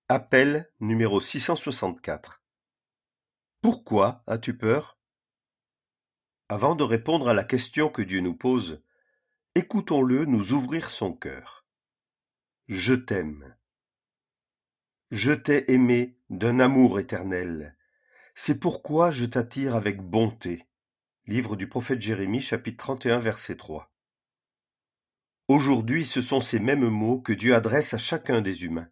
Appel numéro 664. Pourquoi as-tu peur? Avant de répondre à la question que Dieu nous pose, écoutons-le nous ouvrir son cœur. Je t'aime. Je t'ai aimé d'un amour éternel. C'est pourquoi je t'attire avec bonté. Livre du prophète Jérémie, chapitre 31, verset 3. Aujourd'hui, ce sont ces mêmes mots que Dieu adresse à chacun des humains.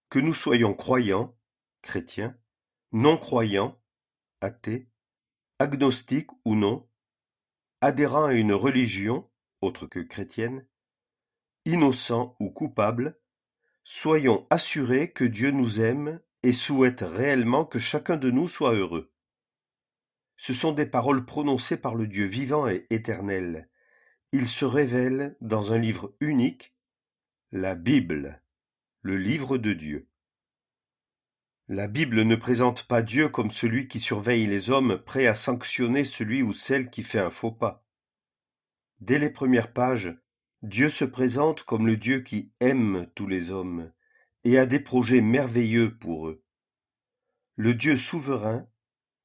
Que nous soyons croyants, chrétiens, non-croyants, athées, agnostiques ou non, adhérant à une religion, autre que chrétienne, innocent ou coupable, soyons assurés que Dieu nous aime et souhaite réellement que chacun de nous soit heureux. Ce sont des paroles prononcées par le Dieu vivant et éternel. Il se révèle dans un livre unique, la Bible, le livre de Dieu. La Bible ne présente pas Dieu comme celui qui surveille les hommes, prêt à sanctionner celui ou celle qui fait un faux pas. Dès les premières pages, Dieu se présente comme le Dieu qui aime tous les hommes et a des projets merveilleux pour eux. Le Dieu souverain,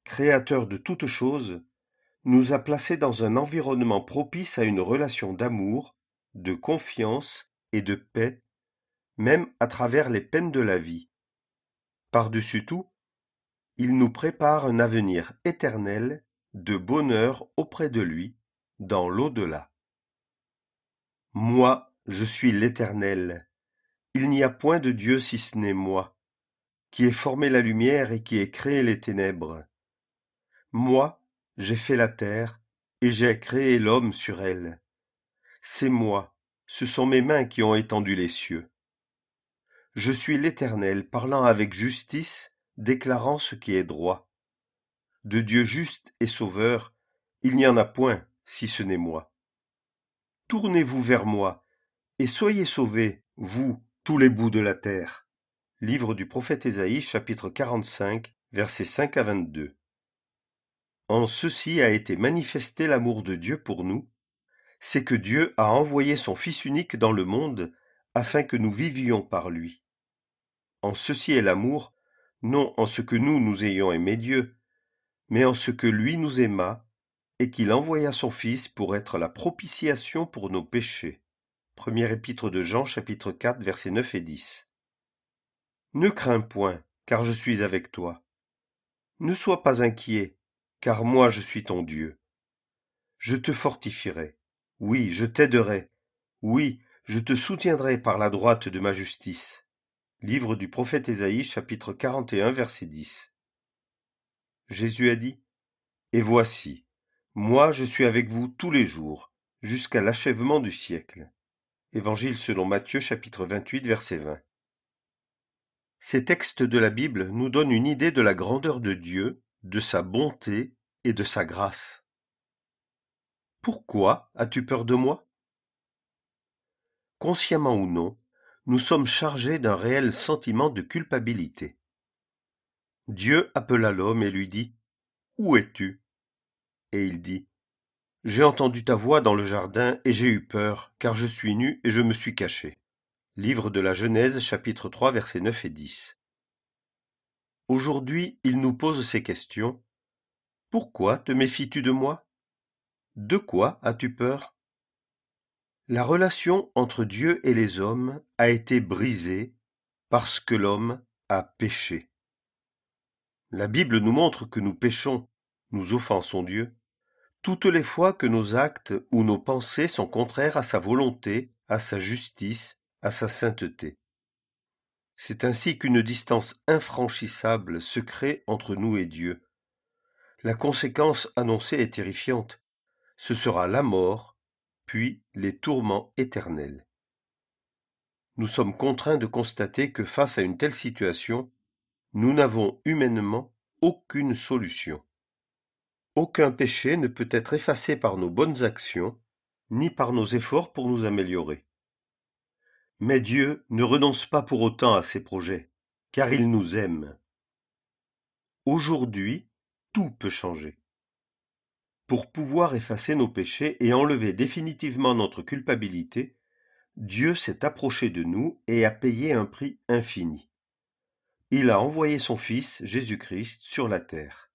créateur de toutes choses, nous a placés dans un environnement propice à une relation d'amour, de confiance et de paix, même à travers les peines de la vie. Par-dessus tout, il nous prépare un avenir éternel de bonheur auprès de lui, dans l'au-delà. Moi, je suis l'Éternel. Il n'y a point de Dieu si ce n'est moi, qui ai formé la lumière et qui ai créé les ténèbres. Moi, j'ai fait la terre, et j'ai créé l'homme sur elle. C'est moi, ce sont mes mains qui ont étendu les cieux. Je suis l'Éternel, parlant avec justice, déclarant ce qui est droit. De Dieu juste et sauveur, il n'y en a point, si ce n'est moi. Tournez-vous vers moi, et soyez sauvés, vous, tous les bouts de la terre. Livre du prophète Ésaïe, chapitre 45, versets 5 à 22. En ceci a été manifesté l'amour de Dieu pour nous, c'est que Dieu a envoyé son Fils unique dans le monde afin que nous vivions par lui. En ceci est l'amour, non en ce que nous ayons aimé Dieu, mais en ce que lui nous aima, et qu'il envoya son Fils pour être la propitiation pour nos péchés. Première épître de Jean, chapitre 4, versets 9 et 10. Ne crains point, car je suis avec toi. Ne sois pas inquiet, car moi je suis ton Dieu. Je te fortifierai, oui, je t'aiderai, oui, je te soutiendrai par la droite de ma justice. Livre du prophète Ésaïe, chapitre 41, verset 10. Jésus a dit, et voici, moi je suis avec vous tous les jours, jusqu'à l'achèvement du siècle. Évangile selon Matthieu, chapitre 28, verset 20. Ces textes de la Bible nous donnent une idée de la grandeur de Dieu, de sa bonté et de sa grâce. Pourquoi as-tu peur de moi? Consciemment ou non, nous sommes chargés d'un réel sentiment de culpabilité. Dieu appela l'homme et lui dit « Où es-tu » Et il dit « J'ai entendu ta voix dans le jardin et j'ai eu peur, car je suis nu et je me suis caché. » Livre de la Genèse, chapitre 3, versets 9 et 10. Aujourd'hui, il nous pose ces questions. Pourquoi te méfies-tu de moi? De quoi as-tu peur? La relation entre Dieu et les hommes a été brisée parce que l'homme a péché. La Bible nous montre que nous péchons, nous offensons Dieu, toutes les fois que nos actes ou nos pensées sont contraires à sa volonté, à sa justice, à sa sainteté. C'est ainsi qu'une distance infranchissable se crée entre nous et Dieu. La conséquence annoncée est terrifiante. Ce sera la mort, puis les tourments éternels. Nous sommes contraints de constater que face à une telle situation, nous n'avons humainement aucune solution. Aucun péché ne peut être effacé par nos bonnes actions, ni par nos efforts pour nous améliorer. Mais Dieu ne renonce pas pour autant à ses projets, car il nous aime. Aujourd'hui, tout peut changer. Pour pouvoir effacer nos péchés et enlever définitivement notre culpabilité, Dieu s'est approché de nous et a payé un prix infini. Il a envoyé son Fils, Jésus-Christ, sur la terre.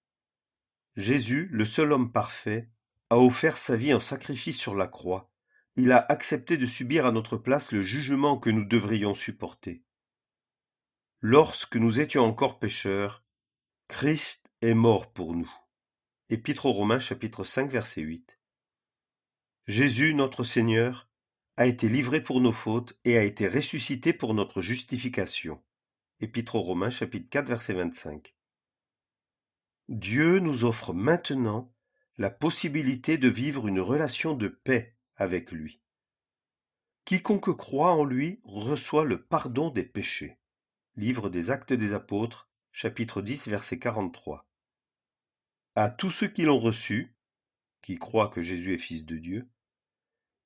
Jésus, le seul homme parfait, a offert sa vie en sacrifice sur la croix. Il a accepté de subir à notre place le jugement que nous devrions supporter. Lorsque nous étions encore pécheurs, Christ est mort pour nous. Épître aux Romains chapitre 5 verset 8. Jésus, notre Seigneur, a été livré pour nos fautes et a été ressuscité pour notre justification. Épître aux Romains chapitre 4 verset 25. Dieu nous offre maintenant la possibilité de vivre une relation de paix avec lui. Quiconque croit en lui reçoit le pardon des péchés. Livre des Actes des Apôtres, chapitre 10, verset 43. À tous ceux qui l'ont reçu, qui croient que Jésus est Fils de Dieu,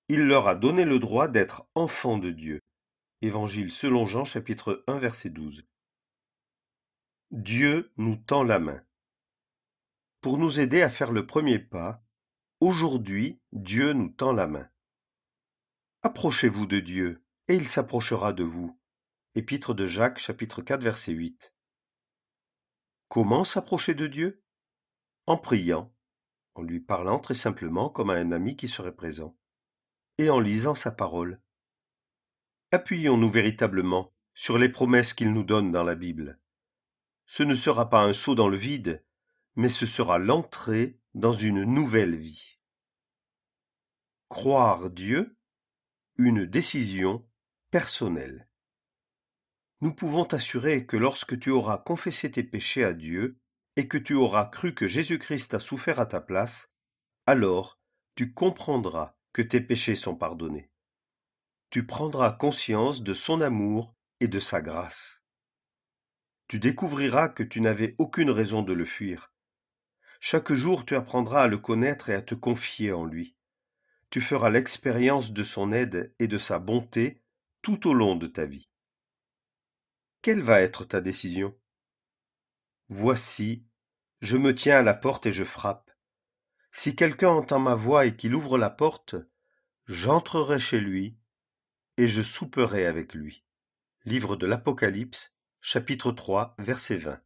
il leur a donné le droit d'être enfants de Dieu. Évangile selon Jean, chapitre 1, verset 12. Dieu nous tend la main. Pour nous aider à faire le premier pas, aujourd'hui, Dieu nous tend la main. Approchez-vous de Dieu, et il s'approchera de vous. Épître de Jacques, chapitre 4, verset 8. Comment s'approcher de Dieu? En priant, en lui parlant très simplement comme à un ami qui serait présent, et en lisant sa parole. Appuyons-nous véritablement sur les promesses qu'il nous donne dans la Bible. Ce ne sera pas un saut dans le vide, mais ce sera l'entrée dans une nouvelle vie. Croire Dieu, une décision personnelle. Nous pouvons t'assurer que lorsque tu auras confessé tes péchés à Dieu et que tu auras cru que Jésus-Christ a souffert à ta place, alors tu comprendras que tes péchés sont pardonnés. Tu prendras conscience de son amour et de sa grâce. Tu découvriras que tu n'avais aucune raison de le fuir. Chaque jour, tu apprendras à le connaître et à te confier en lui. Tu feras l'expérience de son aide et de sa bonté tout au long de ta vie. Quelle va être ta décision? Voici, je me tiens à la porte et je frappe. Si quelqu'un entend ma voix et qu'il ouvre la porte, j'entrerai chez lui et je souperai avec lui. Livre de l'Apocalypse, chapitre 3, verset 20.